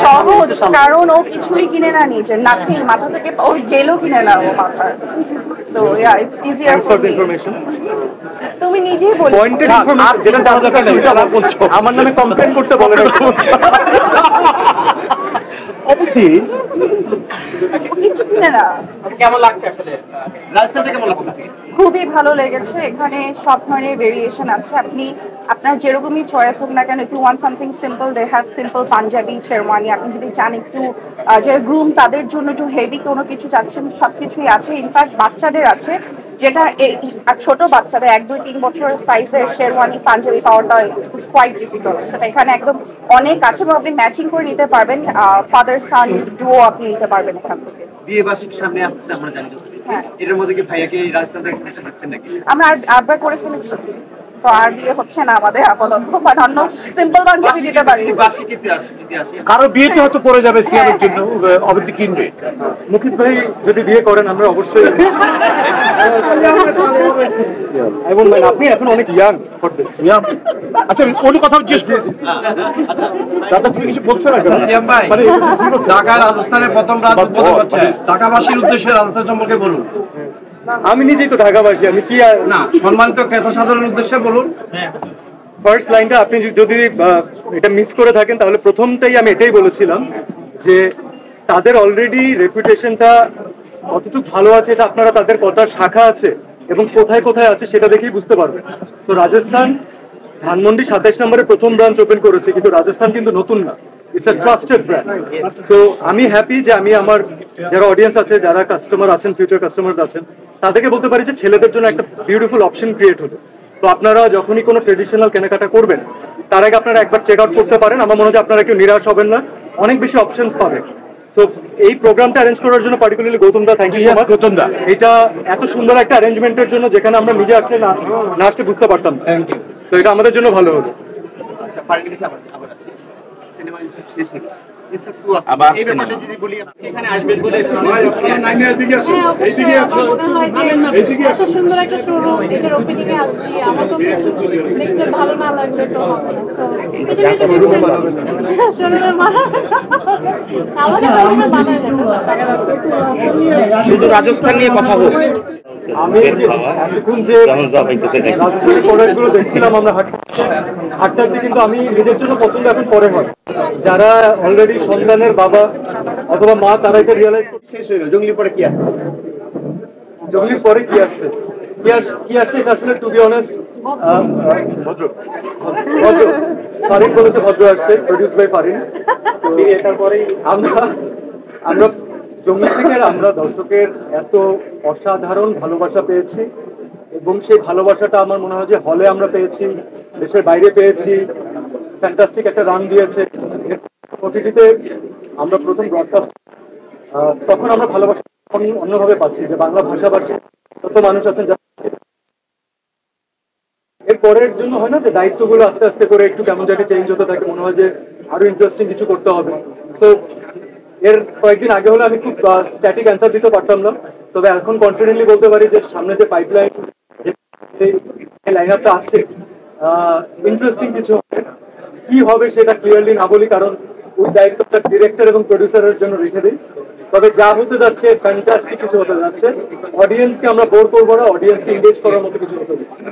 সহজ, কারণ ও কিছুই কিনে না নিজে, নাথিং, মাথা থেকে ওর জেলও কিনে না ও মাথার। So yeah, it's easier for me. তুমি নিজেই বলো, পয়েন্টেড ইনফরমেশন যেটা জানতে চাচ্ছি ওটা না বলছো, আমার নামে কমপ্লেইন করতে বলে না। অবধি কিছু কিনে না। কেমন লাগছে আসলে রাজস্থানটা কেমন লাগছে? খুবই ভালো লেগেছে। এখানে সব ধরনের ভেরিয়েশন আছে, আপনি আপনার যেরকমই চয়েস হোক না কেন, if you want something simple, they have simple Punjabi sherwani. আপনি যদি চান একটু যারা গ্রুম তাদের জন্য একটু হেভি কোনো কিছু চাচ্ছেন, সব কিছুই আছে। ইনফ্যাক্ট বাচ্চাদের আছে, যেটা ছোট বাচ্চাদের 1, 2, 3 বছর সাইজের শেরওয়ানি পাঞ্জাবি পাওয়াটা ইজ কোয়াইট ডিফিকাল্ট। সেটা এখানে একদম অনেক আছে, এবং আপনি ম্যাচিং করে নিতে পারবেন, ফাদার সান ডুও আপনি নিতে পারবেন এখান থেকে। বিয়ে বার্ষিক সামনে আসছে আমরা জানি, হ্যাঁ, এর মধ্যে কি ভাইয়াকে এই রাজস্থান থেকে একটা দিচ্ছেন নাকি? আমরা আরবার করে ফেলেছি, তো আর বিয়ে হচ্ছে না আমাদের আপাতত, বাট অন্য সিম্পল পাঞ্জাবি দিতে পারি। বার্ষিকীতে আসে কারো বিয়েতে হয়তো পড়ে যাবে সিয়ামের জন্য, অবধি কিনবে। মুকিত ভাই যদি বিয়ে করেন আমরা অবশ্যই। এবং আপনি এখন অনেক ইয়াং। আচ্ছা অন্য কথা জিজ্ঞেস করছি, দাদা তুমি কিছু বলছো না কেন? সিয়াম ভাই, ঢাকা রাজস্থানের প্রথম রাত উদ্বোধন হচ্ছে, ঢাকাবাসীর উদ্দেশ্যে রাজস্থান সম্পর্কে বলুন। আমি নিজেই তো ঢাকাবাসী, আমি কি না, সম্মানিত ক্রেতা সাধারণ উদ্দেশ্যে বলুন। ফার্স্ট লাইনটা আপনি যদি এটা মিস করে থাকেন তাহলে প্রথমটাই আমি এটাই বলেছিলাম যে তাদের অলরেডি রেপুটেশনটা কতটুকু ভালো আছে এটা আপনারা তাদের কটার শাখা আছে এবং কোথায় কোথায় আছে সেটা দেখেই বুঝতে পারবেন। সো রাজস্থান ধানমন্ডি 27 নম্বরে প্রথম ব্রাঞ্চ ওপেন করেছে, কিন্তু রাজস্থান কিন্তু নতুন না, it's a trusted brand. So আমি হ্যাপি যে আমি আমার যারা অডিয়েন্স আছে, যারা কাস্টমার আছেন, ফিউচার কাস্টমার আছেন, তাদেরকে বলতে পারি যে ছেলেদের জন্য একটা বিউটিফুল অপশন ক্রিয়েট হলো। তো আপনারা যখনই কোনো ট্রেডিশনাল কেনাকাটা করবেন তার আগে আপনারা একবার চেক আউট করতে পারেন। আমার মনে হয় আপনারা কেউ নিরাশ হবেন না, অনেক বেশি অপশনস পাবেন। সো এই প্রোগ্রামটা অ্যারেঞ্জ করার জন্য particularly Gautam da, thank you so much. Gautam da, এটা এত সুন্দর একটা অ্যারেঞ্জমেন্টের জন্য, যেখানে আমরা নিজে আসলে না আসতে বুঝতে পারতাম। Thank you. সো এটা আমাদের জন্য ভালো হলো। আচ্ছা, পার্টিতে আবার সিনেমা শেষ হলো, সুন্দর একটা শোরুম, এটার ওপেনিং এ আসছি, আমার তো দেখতে ভালো না লাগলে তো হবে না। শুধু রাজস্থান নিয়ে কথা হোক। আমি এতক্ষণ যে রাজস্থানের প্রোডাক্টগুলো দেখছিলাম আমরা হাটটাতে, কিন্তু আমি নিজের জন্য পছন্দ এখন পরে হয়। যারা অলরেডি সন্তানের বাবা অথবা মা, তারা এটা রিয়েলাইজ করতে শেষ হলো। জঙ্গলির পরে কি আসছে? জঙ্গলির পরে কি আসছে এটা আসলে টু বি অনেস্ট ভদ্র ফারিন বলেছে, ভদ্র আসছে, প্রডিউস বাই ফারিন। তো এটার পরেই আমরা জঙ্গলি থেকে আমরা দর্শকের এত অসাধারণ ভালোবাসা পেয়েছি, এবং সেই ভালোবাসাটা আমার মনে হয় যে হলে আমরা পেয়েছি, দেশের বাইরে পেয়েছি, ফ্যান্টাস্টিক একটা রান দিয়েছে। ওটিটিতে আমরা প্রথম ব্রডকাস্ট, তখন আমরা ভালোবাসা অন্যভাবে পাচ্ছি যে বাংলা ভাষাভাষী যত মানুষ আছেন, এর পরের জন্য হয় না যে দায়িত্বগুলো আস্তে আস্তে করে একটু কেমন জানি চেঞ্জ হতে থাকে, মনে হয় যে আরো ইন্টারেস্টিং কিছু করতে হবে। সো এর কয়েকদিন আগে হলে আমি খুব স্ট্যাটিক অ্যান্সার দিতে পারতাম না, তবে এখন কনফিডেন্টলি বলতে পারি যে সামনে যে পাইপলাইন, যে লাইন আপটা আছে, ইন্টারেস্টিং কিছু হবে। কি হবে সেটা ক্লিয়ারলি না বলি, কারণ ওই দায়িত্বটা ডিরেক্টর এবং প্রডিউসারের জন্য রেখে দিই। তবে যা হতে যাচ্ছে ফ্যান্টাস্টিক কিছু হতে যাচ্ছে। অডিয়েন্সকে আমরা বোর করবো না, অডিয়েন্সকে এনগেজ করার মতো কিছু হতে যাচ্ছে।